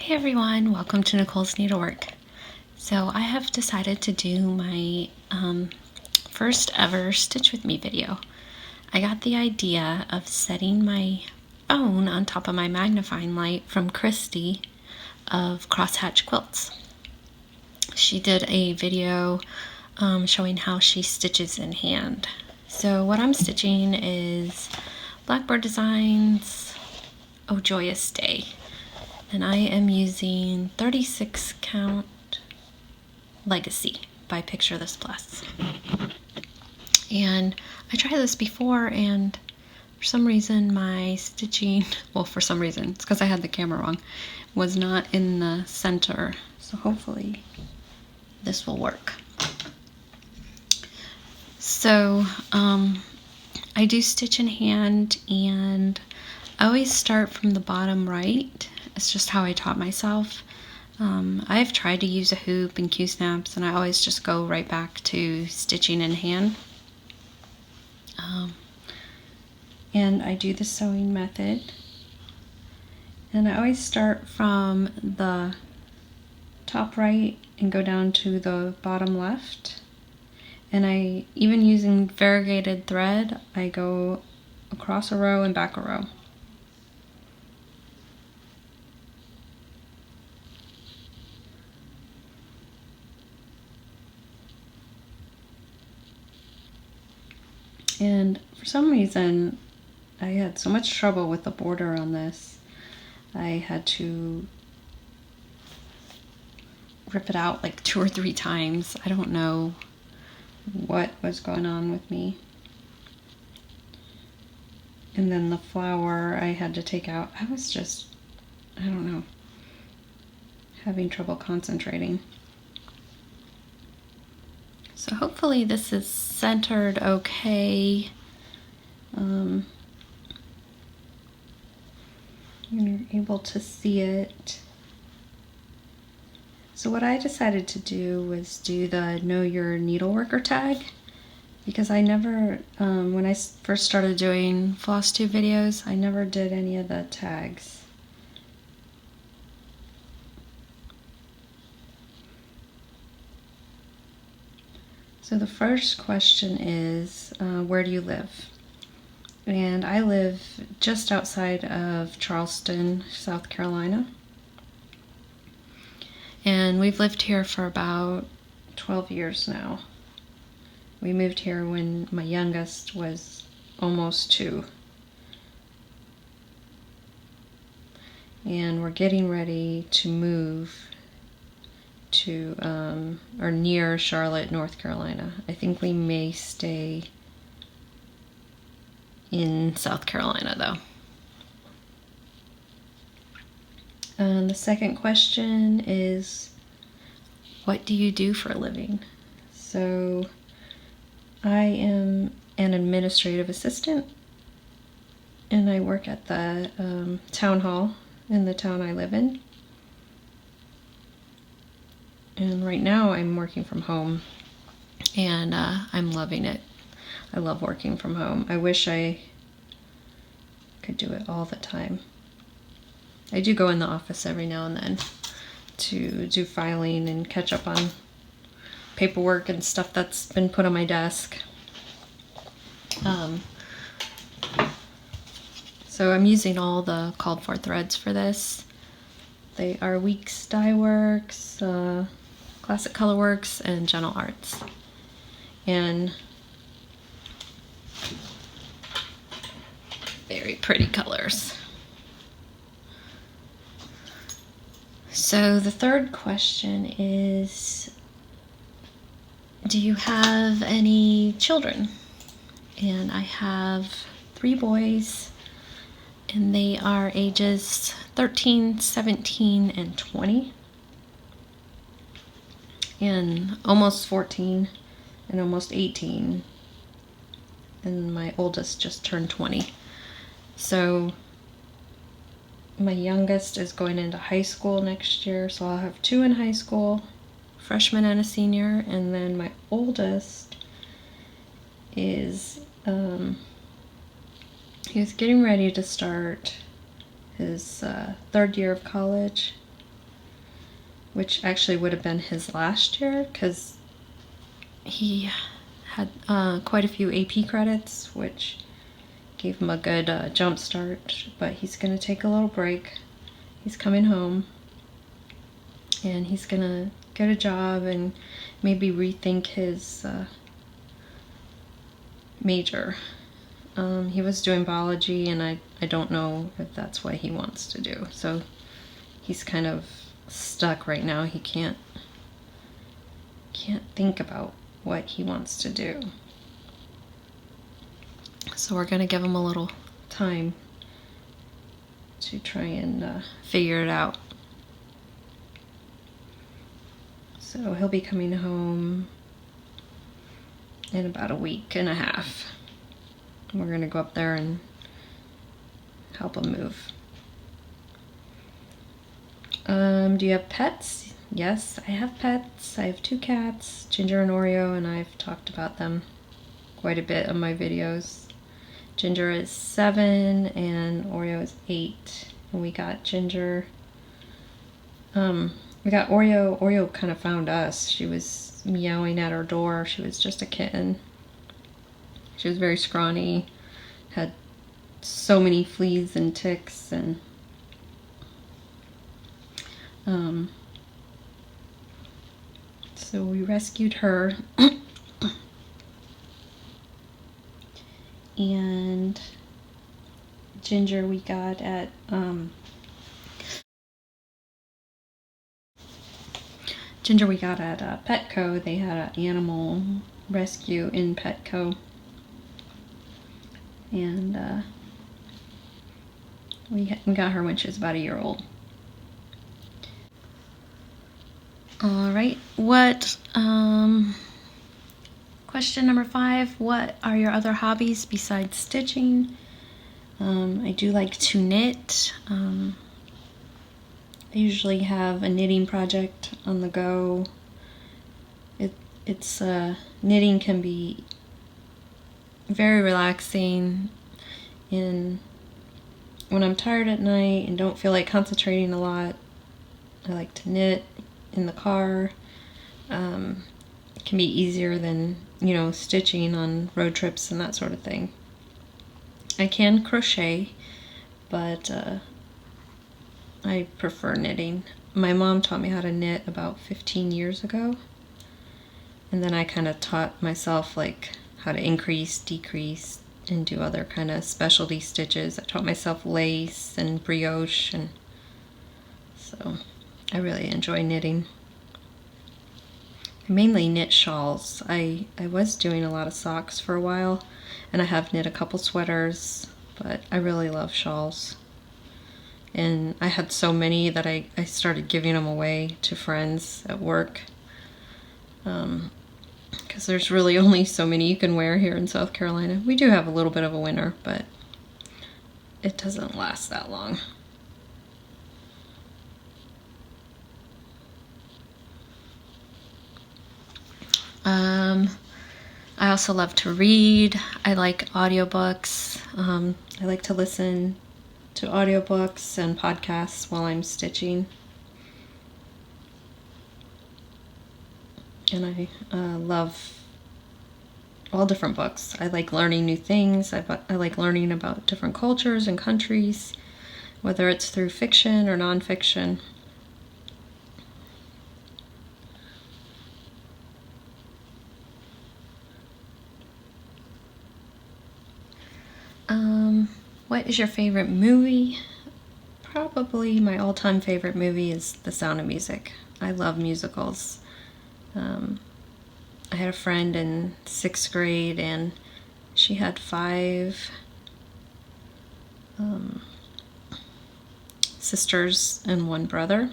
Hey everyone, welcome to Nicole's Needlework. So I have decided to do my first ever Stitch With Me video. I got the idea of setting my phone on top of my magnifying light from Christy of Crosshatch Quilts. She did a video showing how she stitches in hand. So what I'm stitching is Blackbird Designs Oh Joyous Day. And I am using 36 count Legacy by Picture This Plus. And I tried this before, and for some reason my stitching, well, for some reason, it's because I had the camera wrong, was not in the center. So hopefully this will work. So I do stitch in hand, and I always start from the bottom right. It's just how I taught myself. I've tried to use a hoop and Q-snaps, and I always just go right back to stitching in hand. And I do the sewing method. And I always start from the top right and go down to the bottom left. And I, even using variegated thread, I go across a row and back a row. And for some reason, I had so much trouble with the border on this. I had to rip it out like 2 or 3 times. I don't know what was going on with me. And then the flower I had to take out. I was just, I don't know, having trouble concentrating. So hopefully this is centered okay. You're able to see it. So what I decided to do was do the Know Your Needleworker tag, because I never, when I first started doing floss tube videos, I never did any of the tags. So the first question is, where do you live? And I live just outside of Charleston, South Carolina. And we've lived here for about 12 years now. We moved here when my youngest was almost 2. And we're getting ready to move to, or near Charlotte, North Carolina. I think we may stay in South Carolina though. And the second question is, what do you do for a living? So I am an administrative assistant, and I work at the town hall in the town I live in. And right now I'm working from home, and I'm loving it. I love working from home. I wish I could do it all the time. I do go in the office every now and then to do filing and catch up on paperwork and stuff that's been put on my desk. So I'm using all the called for threads for this. They are Weeks Dye Works, Classic Colorworks, and Gentle Arts. And very pretty colors. So the third question is, do you have any children? And I have 3 boys, and they are ages 13, 17, and 20. And almost 14 and almost 18. And my oldest just turned 20. So my youngest is going into high school next year, so I'll have 2 in high school, freshman and a senior. And then my oldest is, he's getting ready to start his 3rd year of college. which actually would have been his last year because he had quite a few AP credits, which gave him a good jump start. But he's going to take a little break. He's coming home, and he's going to get a job and maybe rethink his major. He was doing biology, and I don't know if that's what he wants to do. So he's kind of stuck right now. He can't think about what he wants to do. So we're going to give him a little time to try and figure it out. So he'll be coming home in about a week and a half. We're going to go up there and help him move. Do you have pets? Yes, I have pets. I have 2 cats, Ginger and Oreo, and I've talked about them quite a bit in my videos. Ginger is 7 and Oreo is 8. And we got Ginger. We got Oreo. Oreo kind of found us. She was meowing at our door. She was just a kitten. She was very scrawny, had so many fleas and ticks, and so we rescued her. And Ginger we got at Petco. They had an animal rescue in Petco, and we got her when she was about a year old. All right, question number 5, what are your other hobbies besides stitching? I do like to knit. I usually have a knitting project on the go. It's knitting can be very relaxing, and when I'm tired at night and don't feel like concentrating a lot, I like to knit in the car. It can be easier than, stitching on road trips and that sort of thing. I can crochet, but I prefer knitting. My mom taught me how to knit about 15 years ago, and then I kind of taught myself like how to increase, decrease, and do other kind of specialty stitches. I taught myself lace and brioche, and so I really enjoy knitting. I mainly knit shawls. I was doing a lot of socks for a while, and I have knit a couple sweaters, but I really love shawls. And I had so many that I started giving them away to friends at work, because there's really only so many you can wear here in South Carolina. We do have a little bit of a winter, but it doesn't last that long. I also love to read. I like audiobooks. I like to listen to audiobooks and podcasts while I'm stitching. And I love all different books. I like learning new things. I like learning about different cultures and countries, whether it's through fiction or nonfiction. What is your favorite movie? Probably my all-time favorite movie is The Sound of Music. I love musicals. I had a friend in 6th grade, and she had 5 sisters and 1 brother.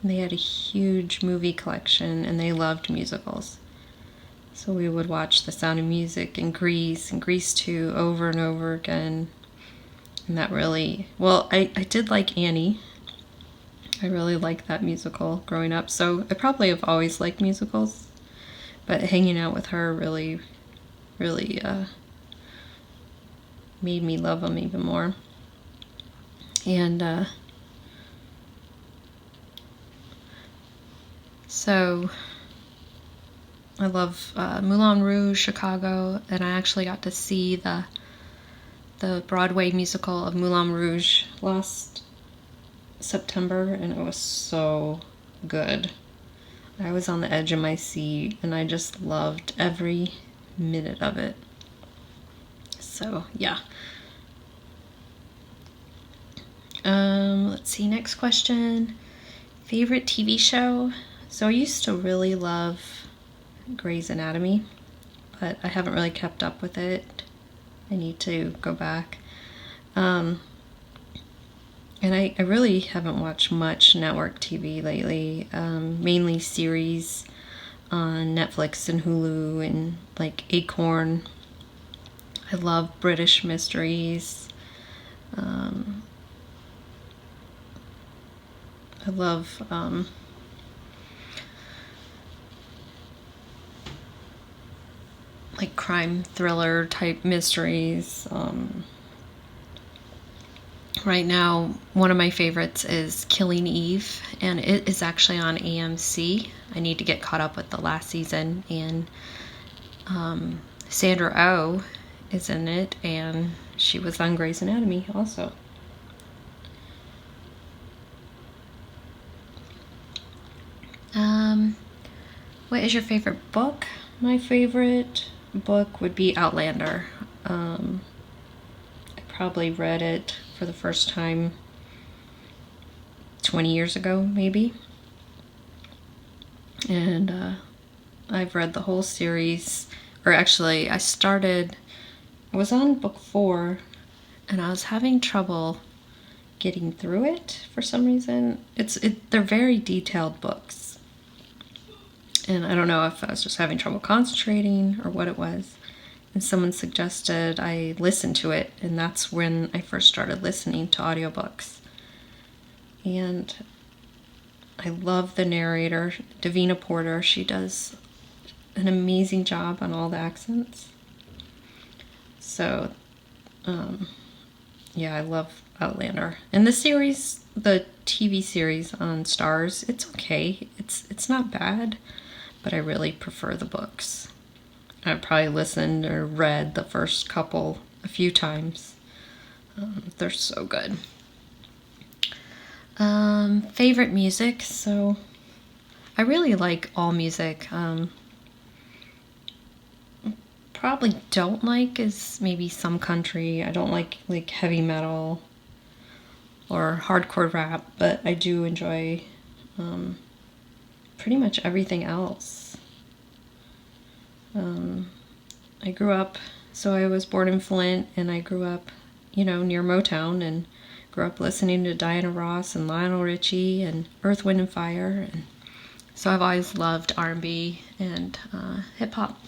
And they had a huge movie collection, and they loved musicals. So we would watch The Sound of Music and Grease 2 over and over again. And that really, I did like Annie. I really liked that musical growing up. So I probably have always liked musicals, but hanging out with her really made me love them even more. And So I love Moulin Rouge, Chicago, and I actually got to see the Broadway musical of Moulin Rouge last September, and it was so good. I was on the edge of my seat, and I just loved every minute of it. So, yeah. Let's see, next question. Favorite TV show? So I used to really love Grey's Anatomy, but I haven't really kept up with it. I need to go back. And I really haven't watched much network TV lately, mainly series on Netflix and Hulu and like Acorn. I love British mysteries. I love like crime thriller type mysteries. Right now, one of my favorites is Killing Eve, and it is actually on AMC. I need to get caught up with the last season, and Sandra Oh is in it, and she was on Grey's Anatomy also. What is your favorite book? My favorite book would be Outlander. I probably read it for the first time 20 years ago, maybe. And I've read the whole series, or actually I was on book 4, and I was having trouble getting through it for some reason. They're very detailed books. And I don't know if I was just having trouble concentrating or what it was. And someone suggested I listen to it, and that's when I first started listening to audiobooks. And I love the narrator, Davina Porter. She does an amazing job on all the accents. So, yeah, I love Outlander. And the series, the TV series on Stars, it's okay. It's not bad, but I really prefer the books. I've probably listened or read the first couple a few times. They're so good. Favorite music? So I really like all music. Probably don't like is maybe some country. I don't like heavy metal or hardcore rap, but I do enjoy pretty much everything else. I grew up, so I was born in Flint, and I grew up, near Motown, and grew up listening to Diana Ross and Lionel Richie and Earth, Wind and Fire, and so I've always loved R&B and hip hop.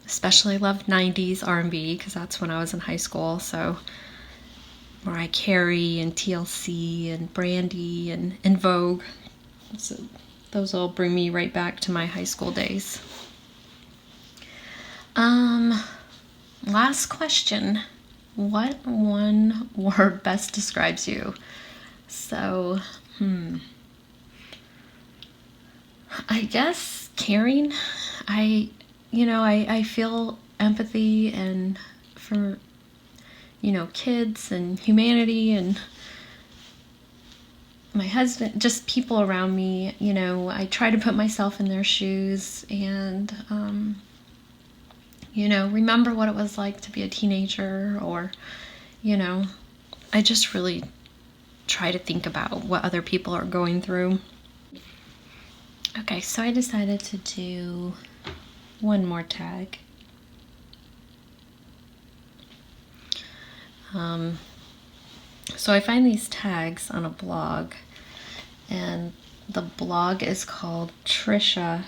Especially loved 90s R&B because that's when I was in high school. So Mariah Carey and TLC and Brandy and En Vogue. So those all bring me right back to my high school days. Last question. What one word best describes you? So, I guess caring. I feel empathy and for, kids and humanity and my husband, just people around me. I try to put myself in their shoes and, remember what it was like to be a teenager, or, I just really try to think about what other people are going through. Okay, so I decided to do one more tag. So I find these tags on a blog, and the blog is called Trisha,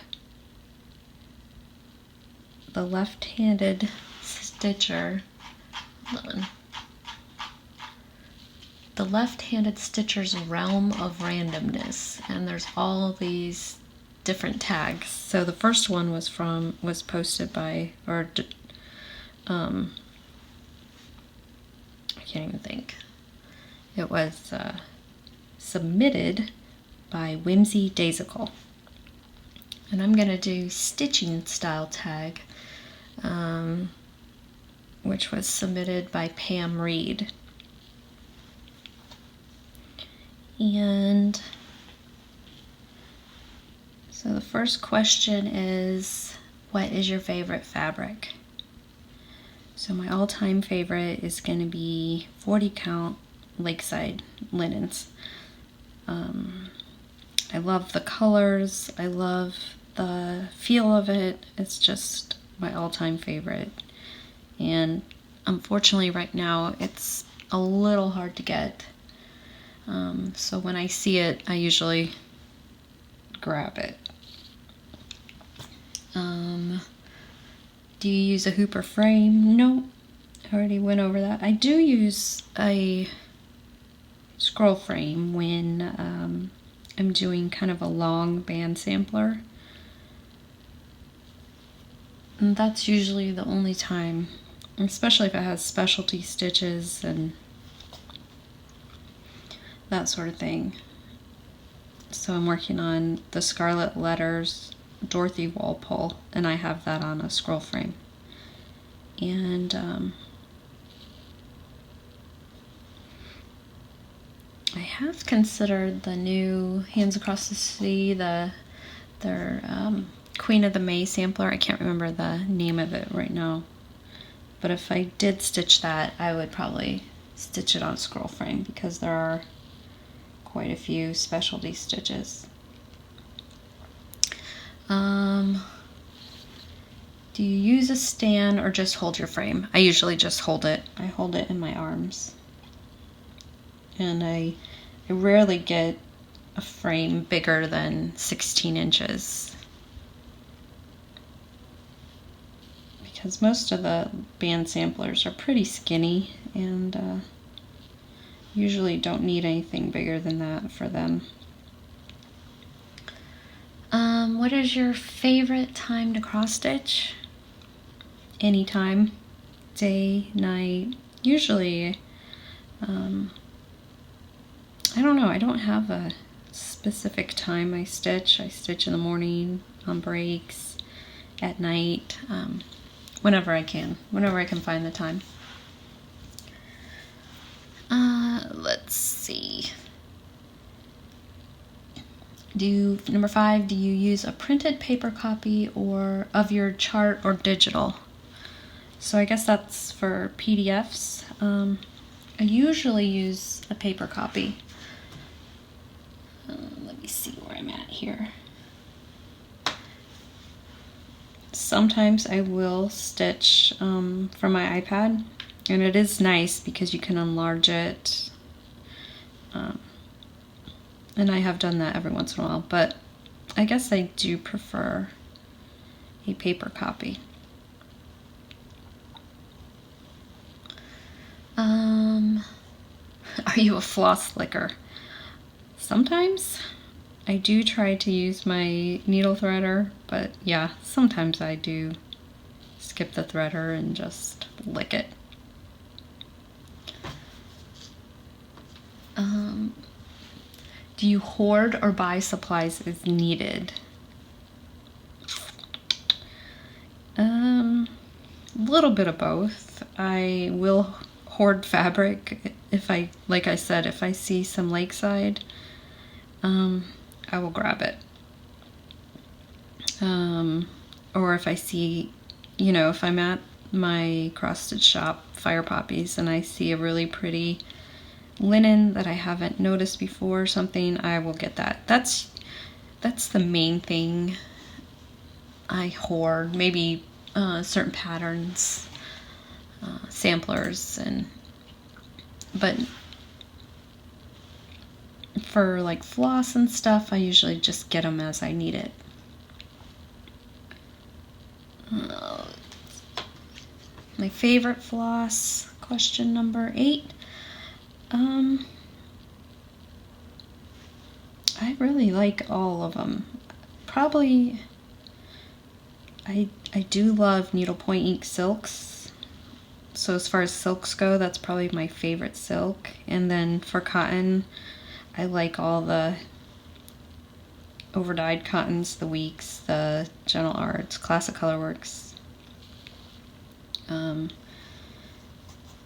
the left-handed stitcher. Hold on. The left-handed stitcher's realm of randomness, and there's all these different tags. So the first one was posted by, I can't even think. It was submitted by Whimsy Daisical. And I'm going to do stitching style tag, which was submitted by Pam Reed. And so the first question is, what is your favorite fabric? So my all-time favorite is going to be 40 count Lakeside linens. I love the colors, I love the feel of it. It's just my all-time favorite. And unfortunately right now it's a little hard to get. So when I see it, I usually grab it. Do you use a hoop or frame? No, I already went over that. I do use a scroll frame when I'm doing kind of a long band sampler. And that's usually the only time, especially if it has specialty stitches and that sort of thing. So I'm working on the Scarlet Letters Dorothy Walpole, and I have that on a scroll frame. And I have considered the new Hands Across the Sea, their Queen of the May sampler. I can't remember the name of it right now. But if I did stitch that, I would probably stitch it on a scroll frame because there are quite a few specialty stitches. Do you use a stand or just hold your frame? I usually just hold it. I hold it in my arms. And I rarely get a frame bigger than 16 inches. Because most of the band samplers are pretty skinny and usually don't need anything bigger than that for them. What is your favorite time to cross stitch? Anytime, day, night. Usually, I don't know, I don't have a specific time I stitch. I stitch in the morning, on breaks, at night, whenever I can find the time. Let's see. Number 5, do you use a printed paper copy or of your chart or digital? So I guess that's for PDFs. I usually use a paper copy. Let me see where I'm at here. Sometimes I will stitch from my iPad, and it is nice because you can enlarge it. And I have done that every once in a while, but I guess I do prefer a paper copy. Are you a floss licker? Sometimes. I do try to use my needle threader, but yeah, sometimes I do skip the threader and just lick it. Do you hoard or buy supplies as needed? A little bit of both. I will hoard fabric if like I said, if I see some Lakeside, I will grab it. Or if I see, if I'm at my cross-stitch shop, Fire Poppies, and I see a really pretty linen that I haven't noticed before or something, I will get that. That's the main thing I hoard. Maybe certain patterns, samplers, but for like floss and stuff, I usually just get them as I need it. My favorite floss, question number 8. I really like all of them. Probably, I do love needlepoint ink silks. So as far as silks go, that's probably my favorite silk. And then for cotton, I like all the overdyed cottons, the Weeks, the Gentle Arts, Classic Colorworks.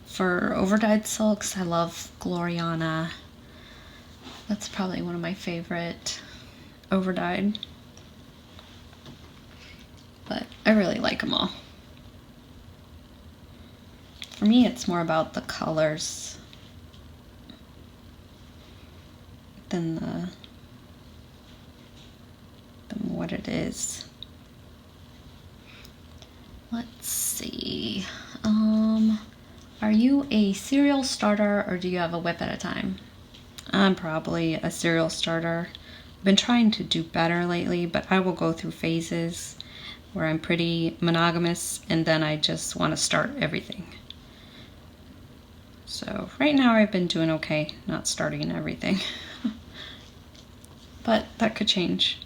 For overdyed silks, I love Gloriana. That's probably one of my favorite overdyed. But I really like them all. For me, it's more about the colors than what it is. Let's see. Are you a cereal starter or do you have a whip at a time? I'm probably a cereal starter. I've been trying to do better lately, but I will go through phases where I'm pretty monogamous and then I just want to start everything. So right now I've been doing okay, not starting everything. But that could change.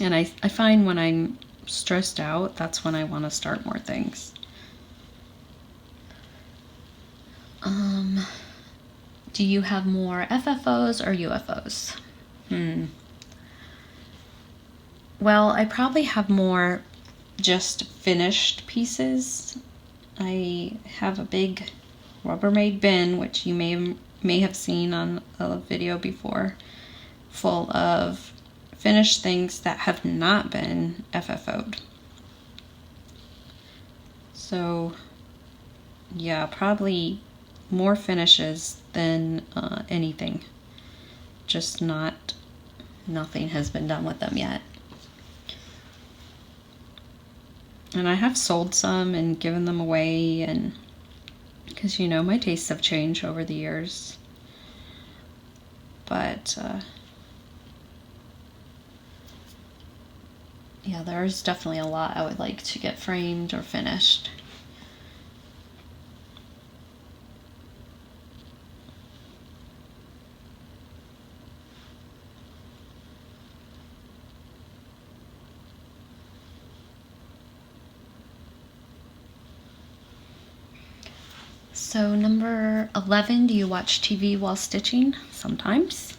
And I find when I'm stressed out, that's when I want to start more things. Do you have more FFOs or UFOs? Well, I probably have more just finished pieces. I have a big Rubbermaid bin, which you may have seen on a video before, full of finished things that have not been FFO'd. So yeah, probably more finishes than anything. Just nothing has been done with them yet. And I have sold some and given them away, and because my tastes have changed over the years. But yeah, there's definitely a lot I would like to get framed or finished. So number 11, do you watch TV while stitching? Sometimes.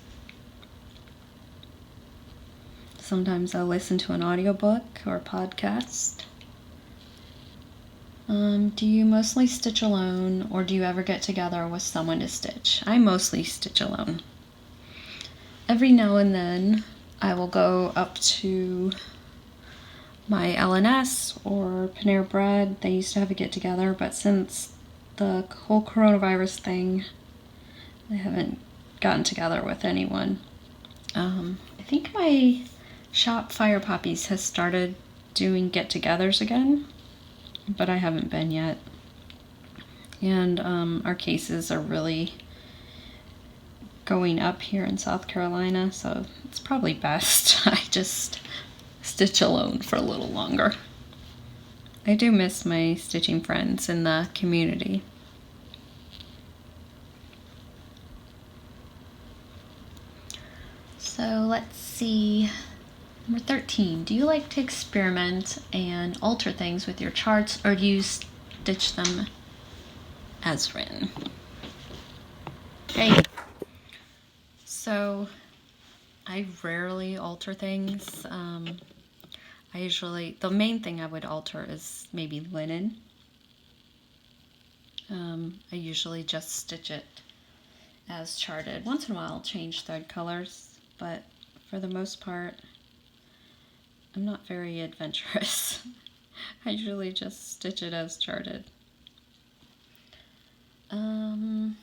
Sometimes I'll listen to an audiobook or podcast. Do you mostly stitch alone or do you ever get together with someone to stitch? I mostly stitch alone. Every now and then I will go up to my LNS or Panera Bread. They used to have a get together, but since the whole coronavirus thing, I haven't gotten together with anyone. I think my shop Fire Poppies has started doing get-togethers again, but I haven't been yet. And our cases are really going up here in South Carolina, so it's probably best I just stitch alone for a little longer. I do miss my stitching friends in the community. So let's see. Number 13, do you like to experiment and alter things with your charts, or do you stitch them as written? Hey. So I rarely alter things. The main thing I would alter is maybe linen. I usually just stitch it as charted. Once in a while I'll change thread colors, but for the most part, I'm not very adventurous. I usually just stitch it as charted. Do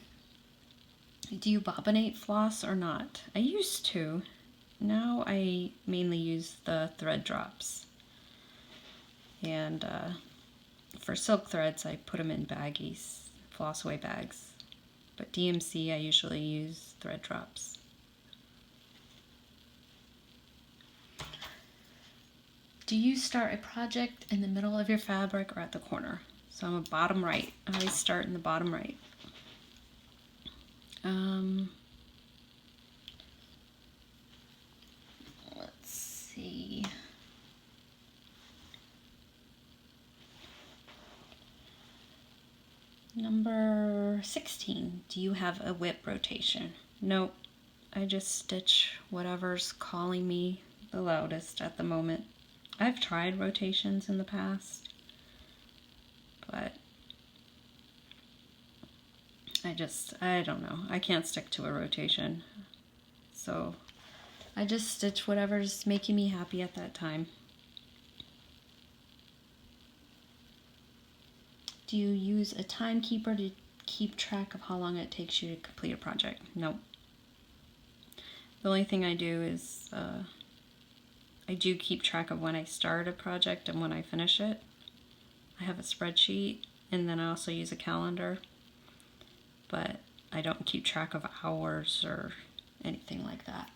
you bobbinate floss or not? I used to. Now I mainly use the thread drops. And for silk threads, I put them in baggies, floss away bags. But DMC, I usually use thread drops. Do you start a project in the middle of your fabric or at the corner? So I'm a bottom right. I always start in the bottom right. Let's see. Number 16, do you have a whip rotation? Nope. I just stitch whatever's calling me the loudest at the moment. I've tried rotations in the past, but I don't know. I can't stick to a rotation. So I just stitch whatever's making me happy at that time. Do you use a timekeeper to keep track of how long it takes you to complete a project? Nope. The only thing I do is I do keep track of when I start a project and when I finish it. I have a spreadsheet, and then I also use a calendar, but I don't keep track of hours or anything like that.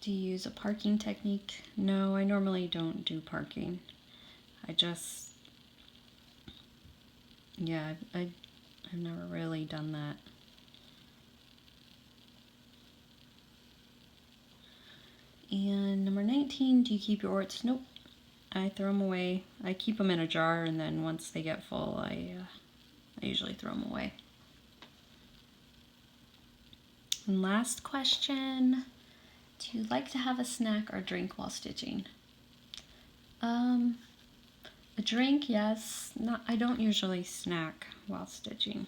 Do you use a parking technique? No, I normally don't do parking. Yeah, I've never really done that. And number 19, do you keep your orts? Nope. I throw them away. I keep them in a jar, and then once they get full, I usually throw them away. And last question, do you like to have a snack or drink while stitching? A drink, yes. I don't usually snack while stitching.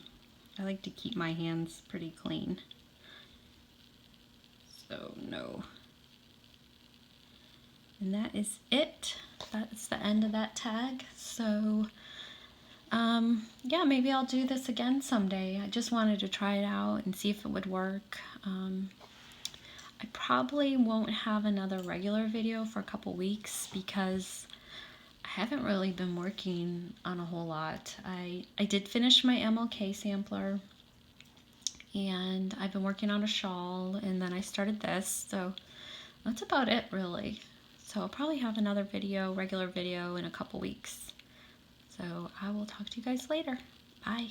I like to keep my hands pretty clean. So no. And that is it. That's the end of that tag. So yeah, maybe I'll do this again someday. I just wanted to try it out and see if it would work. I probably won't have another regular video for a couple weeks because I haven't really been working on a whole lot. I did finish my MLK sampler, and I've been working on a shawl, and then I started this, so that's about it really. So I'll probably have another regular video in a couple weeks. So I will talk to you guys later. Bye.